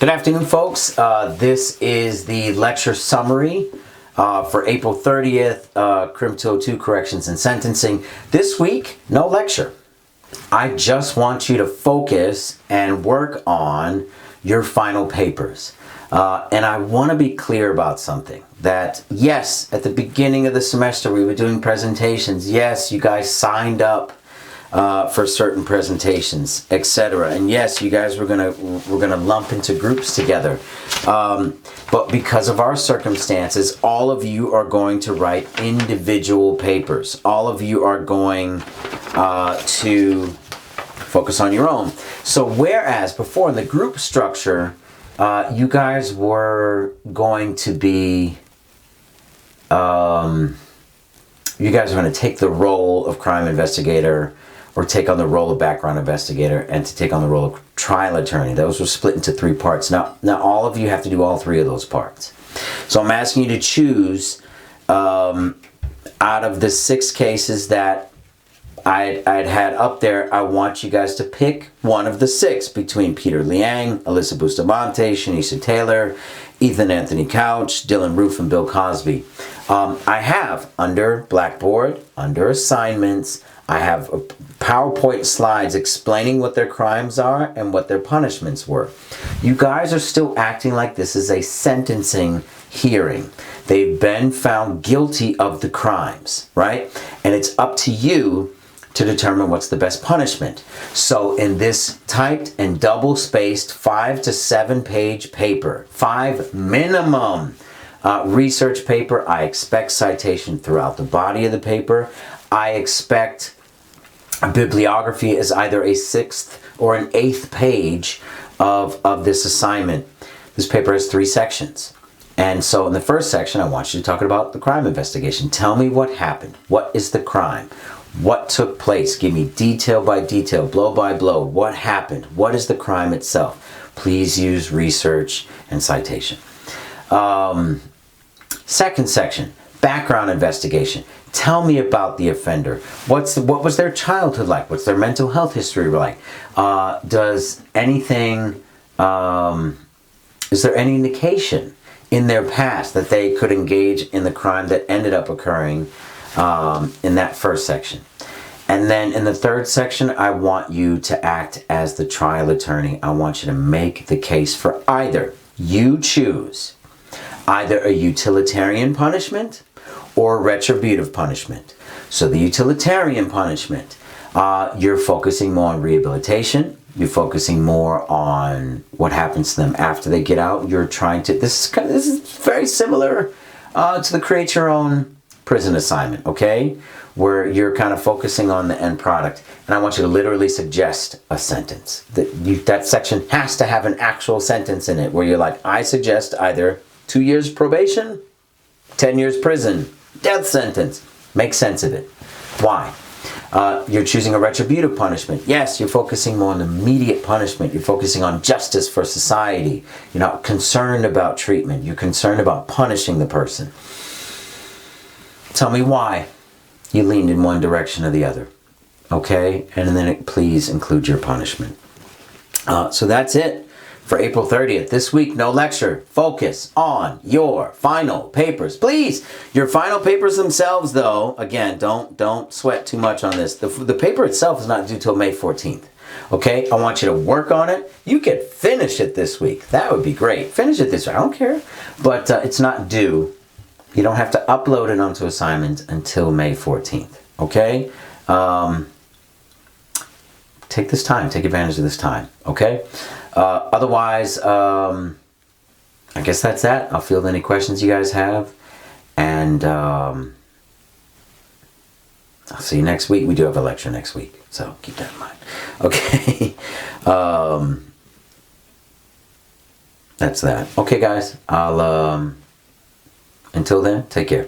Good afternoon, folks. This is the lecture summary for April 30th, CRIM 202, Corrections and Sentencing. This week, no lecture. I just want you to focus and work on your final papers. And I want to be clear about something. That, yes, at the beginning of the semester, we were doing presentations. Yes, you guys signed up for certain presentations, etc. And yes, you guys we're gonna lump into groups together. But because of our circumstances, all of you are going to write individual papers. All of you are going to focus on your own. So whereas before in the group structure, you guys were going to be you guys are going to take the role of crime investigator, or take on the role of background investigator, and to take on the role of trial attorney. Those were split into 3 parts. Now all of you have to do all 3 of those parts. So I'm asking you to choose out of the 6 cases that I'd had up there. I want you guys to pick one of the 6 between Peter Liang, Alyssa Bustamante, Shanisha Taylor, Ethan Anthony Couch, Dylan Roof, and Bill Cosby. I have under Blackboard, under assignments, I have PowerPoint slides explaining what their crimes are and what their punishments were. You guys are still acting like this is a sentencing hearing. They've been found guilty of the crimes, right? And it's up to you to determine what's the best punishment. So in this typed and double-spaced 5 to 7 page paper, 5 minimum research paper, I expect citation throughout the body of the paper. I expect a bibliography is either a 6th or an 8th page of this assignment. This paper has 3 sections. And so in the first section, I want you to talk about the crime investigation. Tell me what happened. What is the crime? What took place? Give me detail by detail, blow by blow. What happened? What is the crime itself? Please use research and citation. Second section, background investigation. Tell me about the offender. What was their childhood like? What's their mental health history like? Does anything, is there any indication in their past that they could engage in the crime that ended up occurring in that first section? And then in the third section, I want you to act as the trial attorney. I want you to make the case for either. You choose either a utilitarian punishment or retributive punishment. So the utilitarian punishment, you're focusing more on rehabilitation. You're focusing more on what happens to them after they get out. You're trying to, this is very similar to the create your own prison assignment, okay? Where you're kind of focusing on the end product. And I want you to literally suggest a sentence. That section has to have an actual sentence in it where you're like, I suggest either 2 years probation, 10 years prison, death sentence. Make sense of it. Why? You're choosing a retributive punishment. Yes, you're focusing more on immediate punishment. You're focusing on justice for society. You're not concerned about treatment. You're concerned about punishing the person. Tell me why you leaned in one direction or the other. Okay? And then please include your punishment. So that's it for April 30th. This week, no lecture. Focus on your final papers. Please, your final papers themselves, though, again, don't sweat too much on this. The paper itself is not due till May 14th. Okay? I want you to work on it. You could finish it this week. That would be great. Finish it this week. I don't care. But it's not due. You don't have to upload it onto assignment until May 14th. Okay? Take this time. Take advantage of this time. Okay? Otherwise, I guess that's that. I'll field any questions you guys have. And I'll see you next week. We do have a lecture next week, so keep that in mind. Okay. That's that. Okay, guys. Until then, take care.